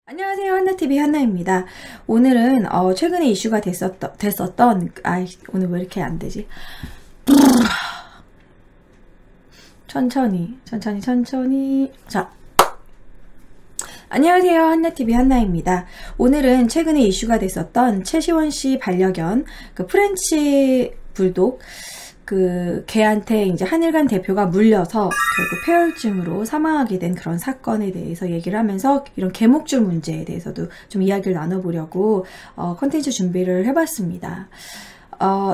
안녕하세요. 한나TV 한나입니다. 오늘은 최근에 이슈가 됐었던 오늘 왜 이렇게 안 되지? 천천히. 자, 안녕하세요. 한나TV 한나입니다. 오늘은 최근에 이슈가 됐었던 최시원 씨 반려견 그 프렌치 불독 그 개한테 이제 한일간 대표가 물려서 결국 폐혈증으로 사망하게 된 그런 사건에 대해서 얘기를 하면서 이런 개목줄 문제에 대해서도 좀 이야기를 나눠보려고 컨텐츠 준비를 해봤습니다.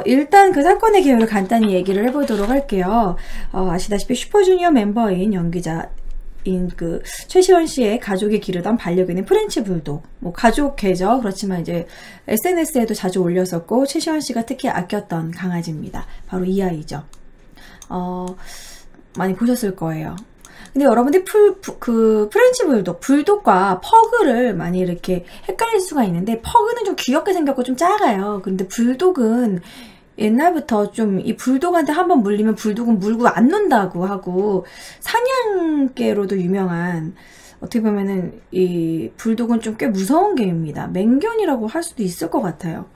일단 그 사건의 개요를 간단히 얘기를 해보도록 할게요. 아시다시피 슈퍼주니어 멤버인 연기자 그 최시원 씨의 가족이 기르던 반려견인 프렌치 불독, 뭐 가족 개죠. 그렇지만 이제 SNS에도 자주 올렸었고 최시원 씨가 특히 아꼈던 강아지입니다. 바로 이 아이죠. 많이 보셨을 거예요. 근데 여러분들 프렌치 불독과 퍼그를 많이 이렇게 헷갈릴 수가 있는데, 퍼그는 좀 귀엽게 생겼고 좀 작아요. 근데 불독은 옛날부터 좀 이 불독한테 한번 물리면 불독은 물고 안 논다고 하고, 사냥개로도 유명한, 어떻게 보면은 이 불독은 좀 꽤 무서운 개입니다. 맹견이라고 할 수도 있을 것 같아요.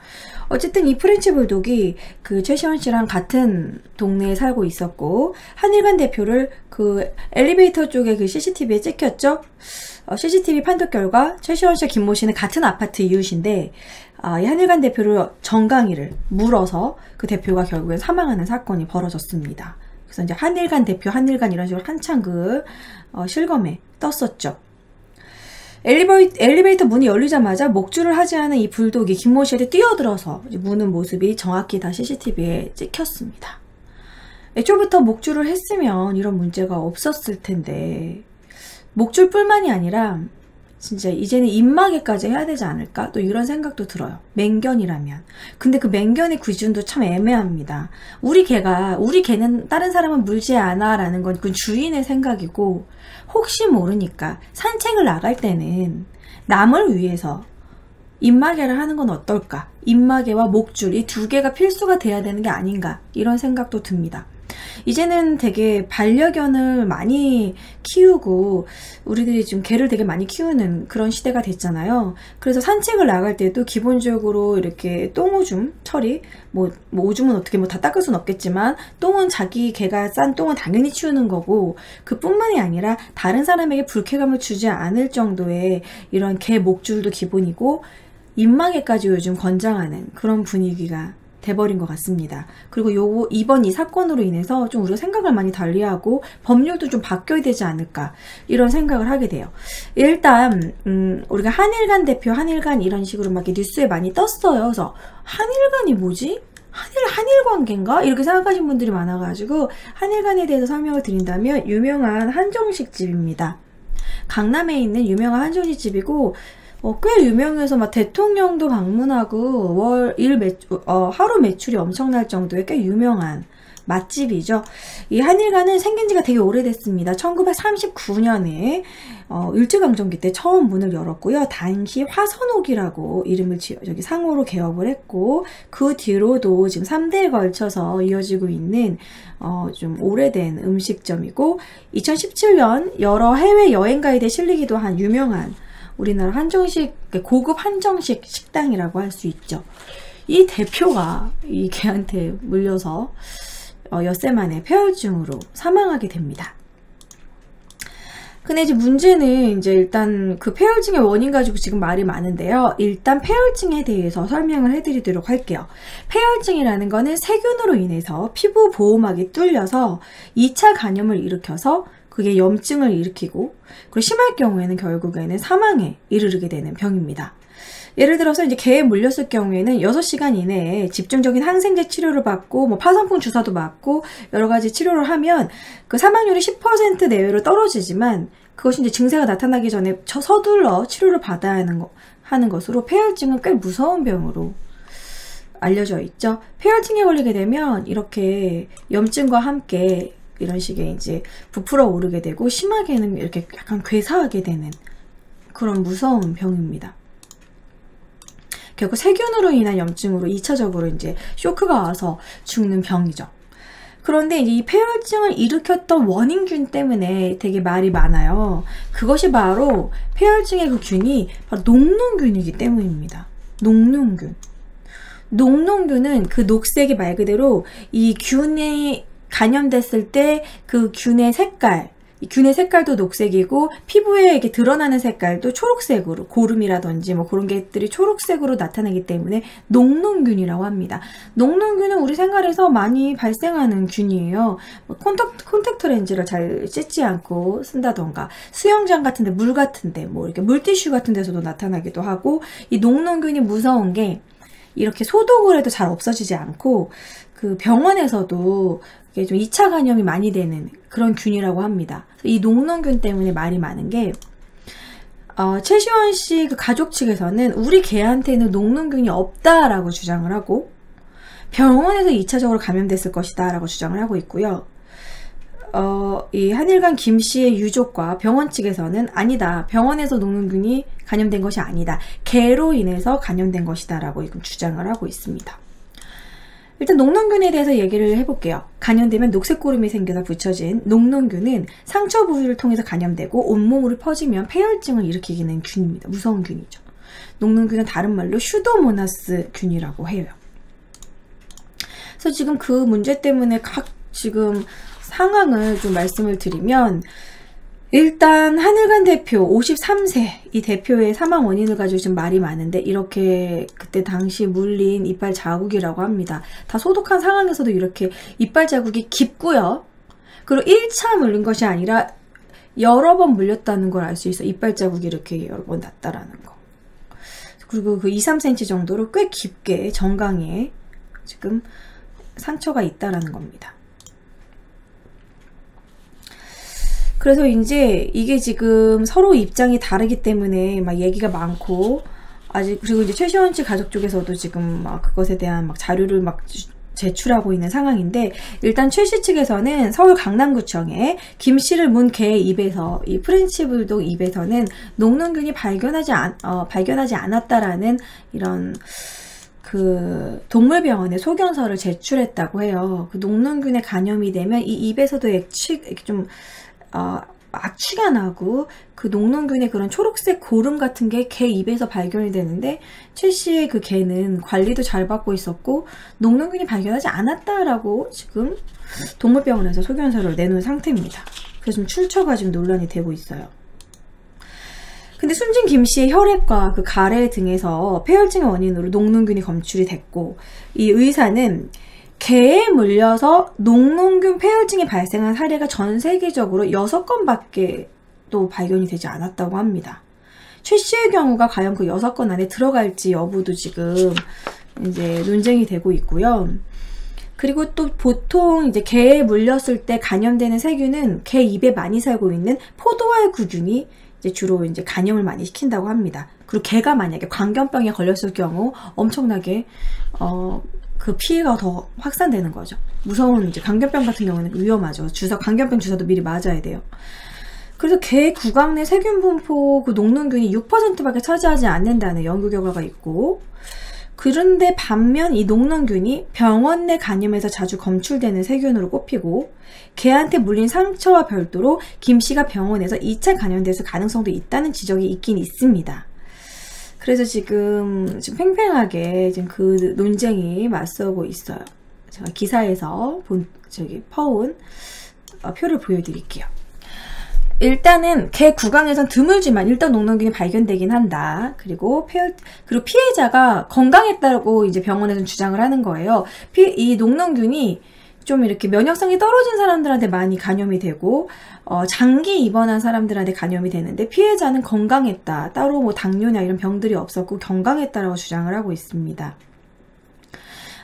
어쨌든 이 프렌치 불독이 그 최시원 씨랑 같은 동네에 살고 있었고, 한일간 대표를 그 엘리베이터 쪽에 그 CCTV에 찍혔죠. CCTV 판독 결과 최시원 씨와 김모 씨는 같은 아파트 이웃인데, 이 한일간 대표를 정강이를 물어서 그 대표가 결국엔 사망하는 사건이 벌어졌습니다. 그래서 이제 한일간 대표, 한일간 이런 식으로 한창 그 실검에 떴었죠. 엘리베이터 문이 열리자마자 목줄을 하지 않은 이 불독이 김모 씨한테 뛰어들어서 무는 모습이 정확히 다 CCTV에 찍혔습니다. 애초부터 목줄을 했으면 이런 문제가 없었을 텐데, 목줄뿐만이 아니라 진짜 이제는 입마개까지 해야 되지 않을까? 또 이런 생각도 들어요. 맹견이라면. 근데 그 맹견의 기준도 참 애매합니다. 우리 개는 다른 사람은 물지 않아 라는 건 그 주인의 생각이고, 혹시 모르니까 산책을 나갈 때는 남을 위해서 입마개를 하는 건 어떨까? 입마개와 목줄 이 두 개가 필수가 돼야 되는 게 아닌가? 이런 생각도 듭니다. 이제는 되게 반려견을 많이 키우고 우리들이 지금 개를 되게 많이 키우는 그런 시대가 됐잖아요. 그래서 산책을 나갈 때도 기본적으로 이렇게 똥오줌 처리, 뭐 오줌은 어떻게 뭐 다 닦을 순 없겠지만 똥은 자기 개가 싼 똥은 당연히 치우는 거고, 그뿐만이 아니라 다른 사람에게 불쾌감을 주지 않을 정도의 이런 개 목줄도 기본이고, 입마개까지 요즘 권장하는 그런 분위기가 돼버린 것 같습니다. 그리고 이번 이 사건으로 인해서 좀 우리가 생각을 많이 달리하고 법률도 좀 바뀌어야 되지 않을까, 이런 생각을 하게 돼요. 일단 우리가 한일간 대표, 한일간 이런 식으로 막 뉴스에 많이 떴어요. 그래서 한일간이 뭐지? 한일 관계인가? 이렇게 생각하시는 분들이 많아가지고 한일간에 대해서 설명을 드린다면, 유명한 한정식 집입니다. 강남에 있는 유명한 한정식 집이고, 꽤 유명해서 막 대통령도 방문하고 하루 매출이 엄청날 정도의 꽤 유명한 맛집이죠. 이 한일간은 생긴 지가 되게 오래됐습니다. 1939년에 일제강점기 때 처음 문을 열었고요. 당시 화선옥이라고 이름을 저기 상호로 개업을 했고, 그 뒤로도 지금 3대에 걸쳐서 이어지고 있는 좀 오래된 음식점이고, 2017년 여러 해외 여행 가이드에 실리기도 한 유명한 우리나라 고급 한정식 식당이라고 할 수 있죠. 이 대표가 이 개한테 물려서 엿새 만에 폐혈증으로 사망하게 됩니다. 근데 이제 문제는 이제 일단 그 폐혈증의 원인 가지고 지금 말이 많은데요. 일단 폐혈증에 대해서 설명을 해드리도록 할게요. 폐혈증이라는 거는 세균으로 인해서 피부 보호막이 뚫려서 2차 감염을 일으켜서 그게 염증을 일으키고, 그리고 심할 경우에는 결국에는 사망에 이르게 되는 병입니다. 예를 들어서 이제 개에 물렸을 경우에는 6시간 이내에 집중적인 항생제 치료를 받고, 뭐 파상풍 주사도 맞고 여러 가지 치료를 하면 그 사망률이 10% 내외로 떨어지지만, 그것이 이제 증세가 나타나기 전에 서둘러 치료를 받아야 하는 것으로 폐혈증은 꽤 무서운 병으로 알려져 있죠. 폐혈증에 걸리게 되면 이렇게 염증과 함께 이런 식의 이제 부풀어 오르게 되고, 심하게는 이렇게 약간 괴사하게 되는 그런 무서운 병입니다. 결국 세균으로 인한 염증으로 2차적으로 이제 쇼크가 와서 죽는 병이죠. 그런데 이제 이 폐혈증을 일으켰던 원인균 때문에 되게 말이 많아요. 그것이 바로 폐혈증의 그 균이 바로 녹농균이기 때문입니다. 녹농균. 녹농균은 그 녹색이 말 그대로 이 균에 감염됐을 때 그 균의 색깔, 이 균의 색깔도 녹색이고 피부에 이렇게 드러나는 색깔도 초록색으로, 고름이라든지 뭐 그런 것들이 초록색으로 나타나기 때문에 녹농균이라고 합니다. 녹농균은 우리 생활에서 많이 발생하는 균이에요. 콘택트 렌즈를 잘 씻지 않고 쓴다던가, 수영장 같은데, 물 같은데, 뭐 이렇게 물티슈 같은 데서도 나타나기도 하고, 이 녹농균이 무서운 게 이렇게 소독을 해도 잘 없어지지 않고, 그 병원에서도 이게 좀 2차 감염이 많이 되는 그런 균이라고 합니다. 이 녹농균 때문에 말이 많은 게, 최시원 씨 그 가족 측에서는 우리 개한테는 녹농균이 없다라고 주장을 하고, 병원에서 2차적으로 감염됐을 것이다 라고 주장을 하고 있고요. 이 한일관 김 씨의 유족과 병원 측에서는 아니다, 병원에서 녹농균이 감염된 것이 아니다, 개로 인해서 감염된 것이다 라고 주장을 하고 있습니다. 일단 녹농균에 대해서 얘기를 해볼게요. 감염되면 녹색 고름이 생겨서 붙여진 녹농균은 상처 부위를 통해서 감염되고 온몸으로 퍼지면 폐혈증을 일으키는 균입니다. 무서운 균이죠. 녹농균은 다른 말로 슈도모나스 균이라고 해요. 그래서 지금 그 문제 때문에 각 지금 상황을 좀 말씀을 드리면, 일단 한일관 대표 53세 이 대표의 사망 원인을 가지고 지금 말이 많은데, 이렇게 그때 당시 물린 이빨 자국이라고 합니다. 다 소독한 상황에서도 이렇게 이빨 자국이 깊고요. 그리고 1차 물린 것이 아니라 여러 번 물렸다는 걸 알 수 있어요. 이빨 자국이 이렇게 여러 번 났다라는 거. 그리고 그 2, 3cm 정도로 꽤 깊게 정강이에 지금 상처가 있다라는 겁니다. 그래서 이제 이게 지금 서로 입장이 다르기 때문에 막 얘기가 많고, 아직, 그리고 이제 최시원 씨 가족 쪽에서도 지금 막 그것에 대한 막 자료를 막 제출하고 있는 상황인데, 일단 최 씨 측에서는 서울 강남구청에 김 씨를 문 개의 입에서, 이 프렌치 불독 입에서는 녹농균이 발견하지 않았다라는 이런 그 동물병원에 소견서를 제출했다고 해요. 그 녹농균에 감염이 되면 이 입에서도 좀 악취가 나고, 그 녹농균의 그런 초록색 고름 같은 게 개 입에서 발견이 되는데, 최 씨의 그 개는 관리도 잘 받고 있었고 녹농균이 발견하지 않았다라고 지금 동물병원에서 소견서를 내놓은 상태입니다. 그래서 지금 출처가 지금 논란이 되고 있어요. 근데 숨진 김 씨의 혈액과 그 가래 등에서 폐혈증의 원인으로 녹농균이 검출이 됐고, 이 의사는 개에 물려서 녹농균 폐혈증이 발생한 사례가 전 세계적으로 6건밖에 또 발견이 되지 않았다고 합니다. 최 씨의 경우가 과연 그 6건 안에 들어갈지 여부도 지금 이제 논쟁이 되고 있고요. 그리고 또 보통 이제 개에 물렸을 때 감염되는 세균은 개 입에 많이 살고 있는 포도알 구균이 이제 주로 이제 감염을 많이 시킨다고 합니다. 그리고 개가 만약에 광견병에 걸렸을 경우 엄청나게 그 피해가 더 확산되는 거죠. 무서운 이제 광견병 같은 경우는 위험하죠. 광견병 주사도 미리 맞아야 돼요. 그래서 개 구강 내 세균 분포 그 녹농균이 6%밖에 차지하지 않는다는 연구 결과가 있고, 그런데 반면 이 녹농균이 병원 내 감염에서 자주 검출되는 세균으로 꼽히고, 개한테 물린 상처와 별도로 김 씨가 병원에서 2차 감염됐을 가능성도 있다는 지적이 있긴 있습니다. 그래서 지금 팽팽하게 지금 그 논쟁이 맞서고 있어요. 제가 기사에서 퍼온 표를 보여드릴게요. 일단은 개 구강에선 드물지만 일단 녹농균이 발견되긴 한다. 그리고 피해자가 건강했다고 이제 병원에서는 주장을 하는 거예요. 이 녹농균이 좀 이렇게 면역성이 떨어진 사람들한테 많이 감염이 되고, 장기 입원한 사람들한테 감염이 되는데, 피해자는 건강했다, 따로 뭐 당뇨나 이런 병들이 없었고 건강했다라고 주장을 하고 있습니다.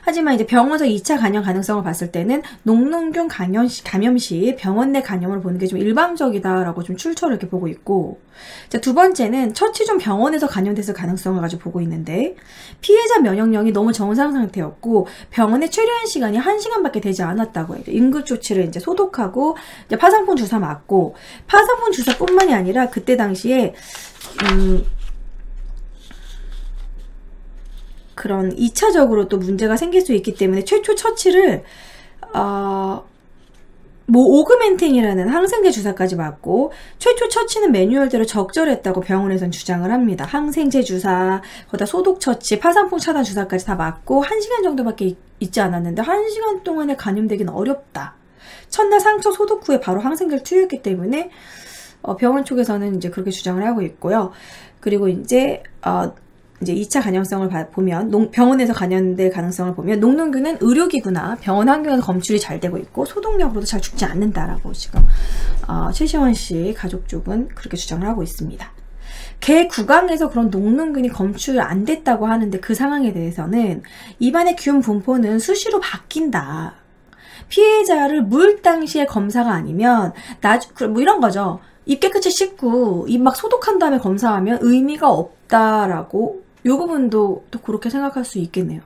하지만 이제 병원에서 2차 감염 가능성을 봤을 때는 녹농균 감염 시 병원 내 감염을 보는 게 좀 일반적이다라고 좀 출처를 이렇게 보고 있고, 자, 두 번째는 처치중 병원에서 감염됐을 가능성을 가지고 보고 있는데, 피해자 면역력이 너무 정상 상태였고 병원에 체류한 시간이 1시간밖에 되지 않았다고 해요. 응급조치를 이제 소독하고 이제 파상풍 주사 맞고, 파상풍 주사뿐만이 아니라 그때 당시에 그런 2차적으로 또 문제가 생길 수 있기 때문에 최초 처치를 오그멘틴이라는 항생제 주사까지 맞고 최초 처치는 매뉴얼대로 적절했다고 병원에선 주장을 합니다. 항생제 주사, 거기다 소독 처치, 파상풍 차단 주사까지 다 맞고 1시간 정도밖에 있지 않았는데 1시간 동안에 감염되기는 어렵다. 첫날 상처 소독 후에 바로 항생제를 투여했기 때문에 병원 쪽에서는 이제 그렇게 주장을 하고 있고요. 그리고 이제 2차 간염성을 보면 병원에서 감염될 가능성을 보면 녹농균은 의료기구나 병원 환경에서 검출이 잘 되고 있고 소독약으로도 잘 죽지 않는다라고 지금 최시원 씨 가족 쪽은 그렇게 주장을 하고 있습니다. 개 구강에서 그런 녹농균이 검출 안 됐다고 하는데 그 상황에 대해서는 입안의 균 분포는 수시로 바뀐다. 피해자를 물 당시에 검사가 아니면 뭐 이런 거죠. 입 깨끗이 씻고 입 막 소독한 다음에 검사하면 의미가 없다라고 이 부분도 또 그렇게 생각할 수 있겠네요.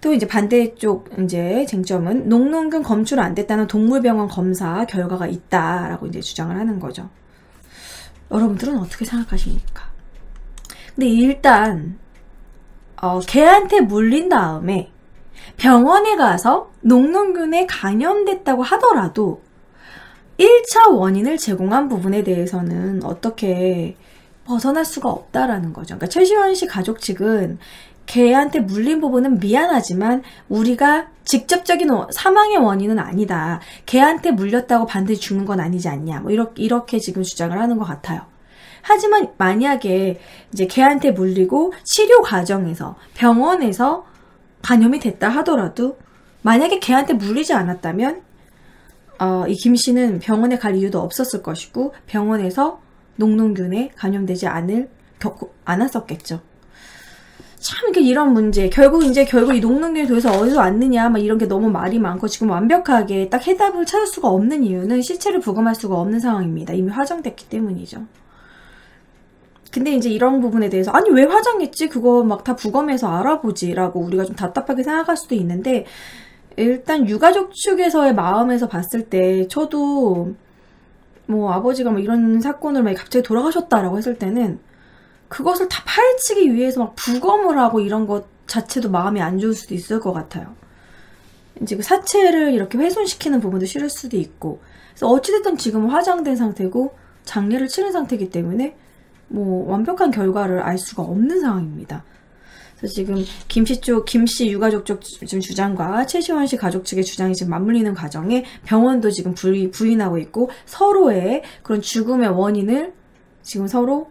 또 이제 반대쪽 이제 쟁점은 녹농균 검출 안 됐다는 동물병원 검사 결과가 있다라고 이제 주장을 하는 거죠. 여러분들은 어떻게 생각하십니까? 근데 일단 개한테 물린 다음에 병원에 가서 녹농균에 감염됐다고 하더라도 1차 원인을 제공한 부분에 대해서는 어떻게 벗어날 수가 없다라는 거죠. 그러니까 최시원 씨 가족 측은 개한테 물린 부분은 미안하지만 우리가 직접적인 사망의 원인은 아니다. 개한테 물렸다고 반드시 죽는 건 아니지 않냐. 뭐 이렇게 지금 주장을 하는 것 같아요. 하지만 만약에 이제 개한테 물리고 치료 과정에서 병원에서 감염이 됐다 하더라도 만약에 개한테 물리지 않았다면 이 김 씨는 병원에 갈 이유도 없었을 것이고 병원에서 녹농균에 감염되지 않았었겠죠. 참 이런 문제 결국 이 녹농균이 도대체 어디서 왔느냐 막 이런 게 너무 말이 많고 지금 완벽하게 딱 해답을 찾을 수가 없는 이유는 시체를 부검할 수가 없는 상황입니다. 이미 화장됐기 때문이죠. 근데 이제 이런 부분에 대해서 아니 왜 화장했지? 그거 막 다 부검해서 알아보지 라고 우리가 좀 답답하게 생각할 수도 있는데 일단 유가족 측에서의 마음에서 봤을 때 저도 뭐 아버지가 뭐 이런 사건을 막 갑자기 돌아가셨다라고 했을 때는 그것을 다 파헤치기 위해서 막 부검을 하고 이런 것 자체도 마음이 안 좋을 수도 있을 것 같아요. 이제 그 사체를 이렇게 훼손시키는 부분도 싫을 수도 있고 그래서 어찌됐든 지금 화장된 상태고 장례를 치른 상태이기 때문에 뭐 완벽한 결과를 알 수가 없는 상황입니다. 그래서 지금 김씨 유가족 쪽 지금 주장과 최시원 씨 가족 측의 주장이 지금 맞물리는 과정에 병원도 지금 부인하고 있고 서로의 그런 죽음의 원인을 지금 서로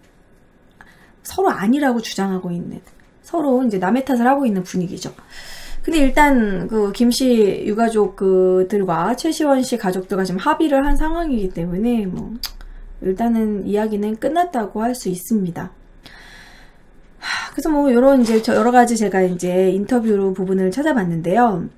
아니라고 주장하고 있는 서로 이제 남의 탓을 하고 있는 분위기죠. 근데 일단 그 김씨 유가족들과 최시원 씨 가족들과 지금 합의를 한 상황이기 때문에 뭐 일단은 이야기는 끝났다고 할 수 있습니다. 그래서 뭐 여러 가지 제가 이제 인터뷰로 부분을 찾아봤는데요.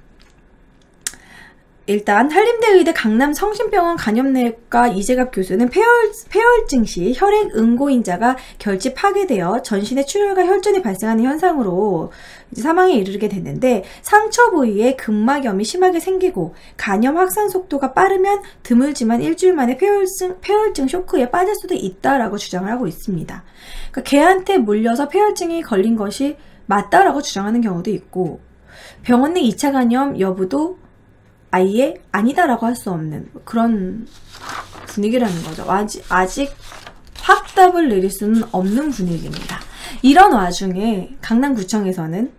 일단 한림대의대 강남성심병원 간염내과 이재갑 교수는 폐혈증 시 혈액 응고인자가 결집 파괴되어 전신에 출혈과 혈전이 발생하는 현상으로 이제 사망에 이르게 됐는데 상처 부위에 근막염이 심하게 생기고 간염 확산 속도가 빠르면 드물지만 일주일 만에 폐혈증 쇼크에 빠질 수도 있다라고 주장을 하고 있습니다. 그러니까 개한테 물려서 폐혈증이 걸린 것이 맞다라고 주장하는 경우도 있고 병원 내 2차 간염 여부도 아예 아니다라고 할 수 없는 그런 분위기라는 거죠. 아직 확답을 내릴 수는 없는 분위기입니다. 이런 와중에 강남구청에서는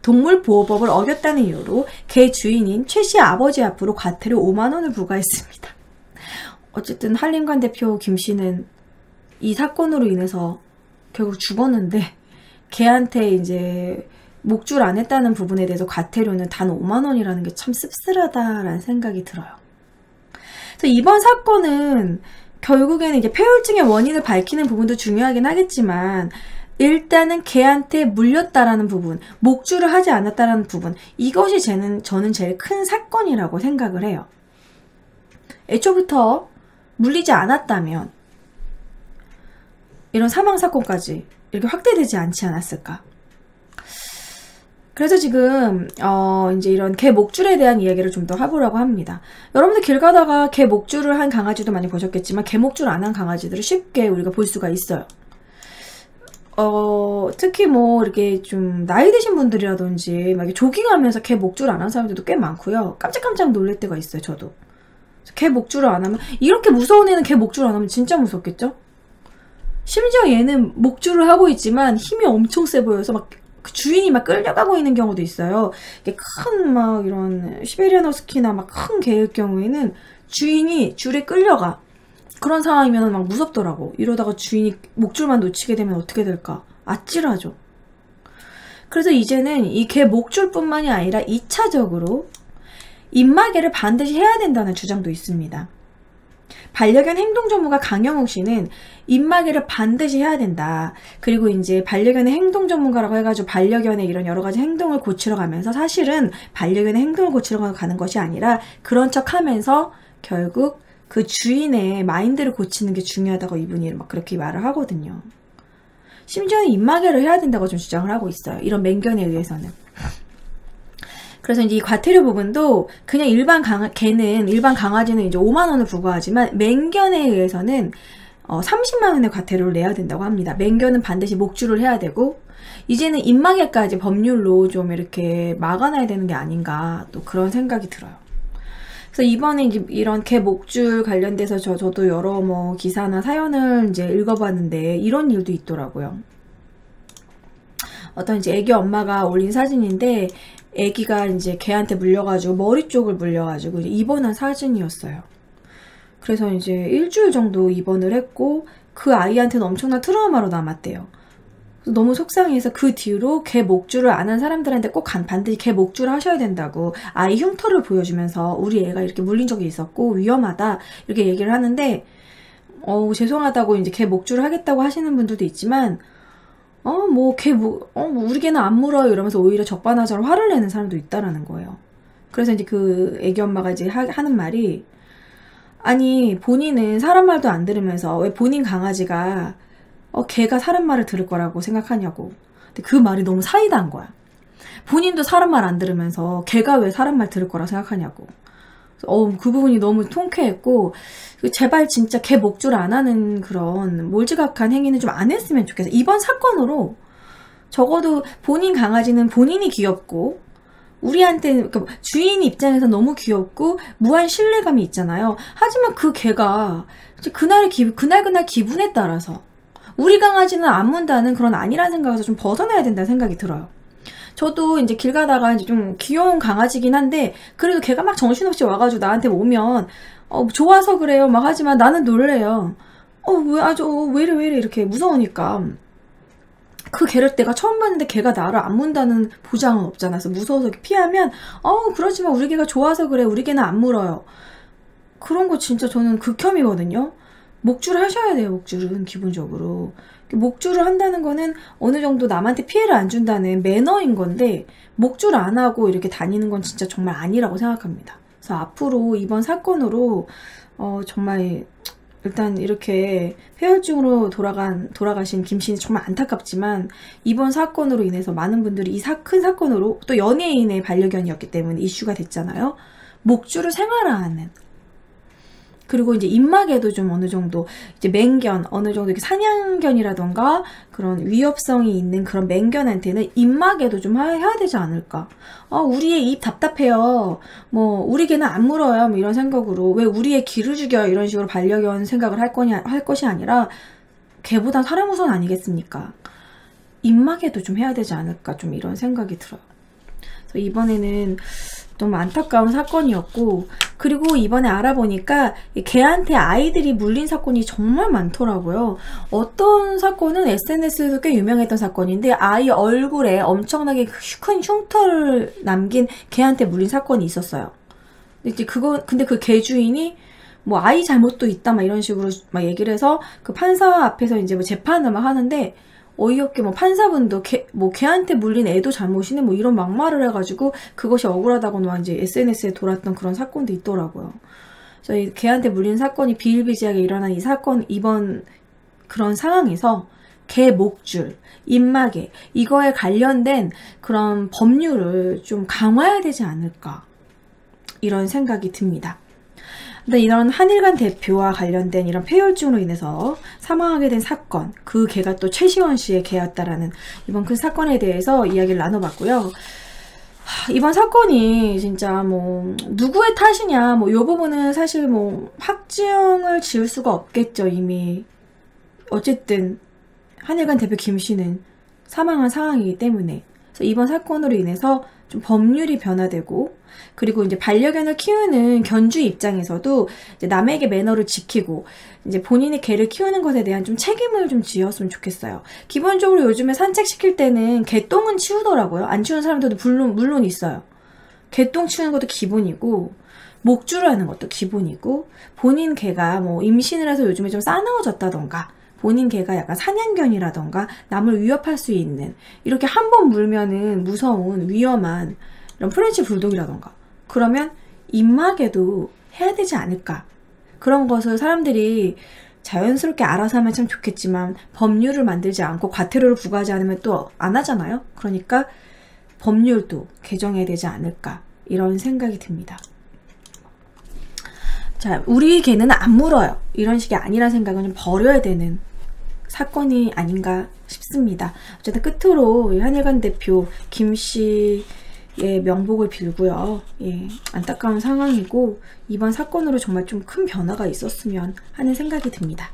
동물보호법을 어겼다는 이유로 개 주인인 최 씨 아버지 앞으로 과태료 5만 원을 부과했습니다. 어쨌든 한림관 대표 김 씨는 이 사건으로 인해서 결국 죽었는데 개한테 이제 목줄 안 했다는 부분에 대해서 과태료는 단 5만 원이라는 게 참 씁쓸하다라는 생각이 들어요. 그래서 이번 사건은 결국에는 이제 폐혈증의 원인을 밝히는 부분도 중요하긴 하겠지만 일단은 개한테 물렸다라는 부분, 목줄을 하지 않았다라는 부분 이것이 저는 제일 큰 사건이라고 생각을 해요. 애초부터 물리지 않았다면 이런 사망사건까지 이렇게 확대되지 않지 않았을까? 그래서 지금 이제 이런 개 목줄에 대한 이야기를 좀 더 해보려고 합니다. 여러분들 길 가다가 개 목줄을 한 강아지도 많이 보셨겠지만 개 목줄 안 한 강아지들을 쉽게 우리가 볼 수가 있어요. 특히 뭐 이렇게 좀 나이 드신 분들이라든지 막 조깅하면서 개 목줄 안 한 사람들도 꽤 많고요. 깜짝깜짝 놀랄 때가 있어요. 저도. 개 목줄을 안 하면, 이렇게 무서운 애는 개 목줄을 안 하면 진짜 무섭겠죠? 심지어 얘는 목줄을 하고 있지만 힘이 엄청 세 보여서 막 주인이 막 끌려가고 있는 경우도 있어요. 큰 막 이런 시베리안 허스키나 막 큰 개일 경우에는 주인이 줄에 끌려가. 그런 상황이면 막 무섭더라고. 이러다가 주인이 목줄만 놓치게 되면 어떻게 될까? 아찔하죠. 그래서 이제는 이 개 목줄뿐만이 아니라 2차적으로 입마개를 반드시 해야 된다는 주장도 있습니다. 반려견 행동 전문가 강영욱 씨는 입마개를 반드시 해야 된다. 그리고 이제 반려견의 행동 전문가라고 해가지고 반려견의 이런 여러 가지 행동을 고치러 가면서 사실은 반려견의 행동을 고치러 가는 것이 아니라 그런 척 하면서 결국 그 주인의 마인드를 고치는 게 중요하다고 이분이 막 그렇게 말을 하거든요. 심지어는 입마개를 해야 된다고 좀 주장을 하고 있어요. 이런 맹견에 의해서는. 그래서 이제 이 과태료 부분도 그냥 일반 강아지는 이제 5만 원을 부과하지만 맹견에 의해서는 30만 원의 과태료를 내야 된다고 합니다. 맹견은 반드시 목줄을 해야 되고 이제는 입마개까지 법률로 좀 이렇게 막아놔야 되는 게 아닌가 또 그런 생각이 들어요. 그래서 이번에 이제 이런 개 목줄 관련돼서 저도 여러 뭐 기사나 사연을 이제 읽어봤는데 이런 일도 있더라고요. 어떤 이제 애기 엄마가 올린 사진인데 애기가 이제 개한테 물려가지고 머리 쪽을 물려가지고 이제 입원한 사진이었어요. 그래서 이제 일주일 정도 입원을 했고 그 아이한테는 엄청난 트라우마로 남았대요. 너무 속상해서 그 뒤로 개 목줄을 안 한 사람들한테 꼭 반드시 개 목줄을 하셔야 된다고 아이 흉터를 보여주면서 우리 애가 이렇게 물린 적이 있었고 위험하다 이렇게 얘기를 하는데 죄송하다고 이제 개 목줄을 하겠다고 하시는 분들도 있지만 우리 개는 안 물어요 이러면서 오히려 적반하장으로 화를 내는 사람도 있다라는 거예요. 그래서 이제 그 애기 엄마가 이제 하는 말이 아니 본인은 사람 말도 안 들으면서 왜 본인 강아지가 걔가 사람 말을 들을 거라고 생각하냐고. 근데 그 말이 너무 사이다한 거야. 본인도 사람 말 안 들으면서 걔가 왜 사람 말 들을 거라 생각하냐고. 그 부분이 너무 통쾌했고 제발 진짜 개 목줄 안 하는 그런 몰지각한 행위는 좀 안 했으면 좋겠어. 이번 사건으로 적어도 본인 강아지는 본인이 귀엽고 우리한테 그러니까 주인 입장에서 너무 귀엽고 무한 신뢰감이 있잖아요. 하지만 그 개가 그날 기분에 따라서 우리 강아지는 안 문다는 그런 아니라는 생각에서 좀 벗어나야 된다는 생각이 들어요. 저도 이제 길 가다가 이제 좀 귀여운 강아지긴 한데 그래도 걔가 막 정신없이 와가지고 나한테 오면 좋아서 그래요 막 하지만 나는 놀래요. 왜 이래 이렇게 무서우니까. 그 개를 내가 처음 봤는데 걔가 나를 안 문다는 보장은 없잖아. 그래서 무서워서 피하면 그러지만 우리 개가 좋아서 그래 우리 개는 안 물어요. 그런 거 진짜 저는 극혐이거든요. 목줄을 하셔야 돼요. 목줄은 기본적으로 목줄을 한다는 거는 어느 정도 남한테 피해를 안 준다는 매너인 건데 목줄 안 하고 이렇게 다니는 건 진짜 정말 아니라고 생각합니다. 그래서 앞으로 이번 사건으로 정말 일단 이렇게 폐혈증으로 돌아가신 김 씨는 정말 안타깝지만 이번 사건으로 인해서 많은 분들이 이 큰 사건으로 또 연예인의 반려견이었기 때문에 이슈가 됐잖아요. 목줄을 생활화하는 그리고 이제 입마개도 좀 어느 정도 이제 맹견 어느 정도 이렇게 사냥견이라던가 그런 위협성이 있는 그런 맹견한테는 입마개도 좀 해야 되지 않을까. 우리의 입 답답해요. 우리 개는 안 물어요. 이런 생각으로 왜 우리의 기를 죽여 이런 식으로 반려견 생각을 할 것이 아니라 개보단 사람 우선 아니겠습니까? 입마개도 좀 해야 되지 않을까 좀 이런 생각이 들어요. 그래서 이번에는 너무 안타까운 사건이었고 그리고 이번에 알아보니까 개한테 아이들이 물린 사건이 정말 많더라고요. 어떤 사건은 SNS에서 꽤 유명했던 사건인데 아이 얼굴에 엄청나게 큰 흉터를 남긴 개한테 물린 사건이 있었어요. 근데 그 개 주인이 아이 잘못도 있다 막 이런 식으로 막 얘기를 해서 그 판사 앞에서 이제 재판을 막 하는데 어이없게 판사분도 개한테 물린 애도 잘못이네 이런 막말을 해가지고 그것이 억울하다고 이제 SNS에 돌았던 그런 사건도 있더라고요. 그래서 이 개한테 물린 사건이 비일비재하게 일어난 이번 그런 상황에서 개 목줄, 입마개 이거에 관련된 그런 법률을 좀 강화해야 되지 않을까 이런 생각이 듭니다. 근데 이런 한일관 대표와 관련된 이런 폐혈증으로 인해서 사망하게 된 사건, 그 개가 또 최시원 씨의 개였다라는 이번 큰 사건에 대해서 이야기를 나눠봤고요. 이번 사건이 진짜 뭐 누구의 탓이냐 뭐 요 부분은 사실 뭐 확정을 지을 수가 없겠죠. 이미 어쨌든 한일관 대표 김 씨는 사망한 상황이기 때문에. 그래서 이번 사건으로 인해서 좀 법률이 변화되고, 그리고 이제 반려견을 키우는 견주 입장에서도 이제 남에게 매너를 지키고 이제 본인의 개를 키우는 것에 대한 좀 책임을 좀 지었으면 좋겠어요. 기본적으로 요즘에 산책시킬 때는 개똥은 치우더라고요. 안 치우는 사람들도 물론 있어요. 개똥 치우는 것도 기본이고, 목줄을 하는 것도 기본이고, 본인 개가 뭐 임신을 해서 요즘에 좀 싸나워졌다던가, 본인 개가 약간 사냥견이라던가 남을 위협할 수 있는, 이렇게 한 번 물면은 무서운 위험한 이런 프렌치 불독이라던가, 그러면 입마개도 해야 되지 않을까. 그런 것을 사람들이 자연스럽게 알아서 하면 참 좋겠지만 법률을 만들지 않고 과태료를 부과하지 않으면 또 안 하잖아요. 그러니까 법률도 개정해야 되지 않을까, 이런 생각이 듭니다. 자, 우리 개는 안 물어요, 이런 식이 아니라 생각은 좀 버려야 되는 사건이 아닌가 싶습니다. 어쨌든 끝으로 한일관 대표 김 씨의 명복을 빌고요. 예, 안타까운 상황이고 이번 사건으로 정말 좀 큰 변화가 있었으면 하는 생각이 듭니다.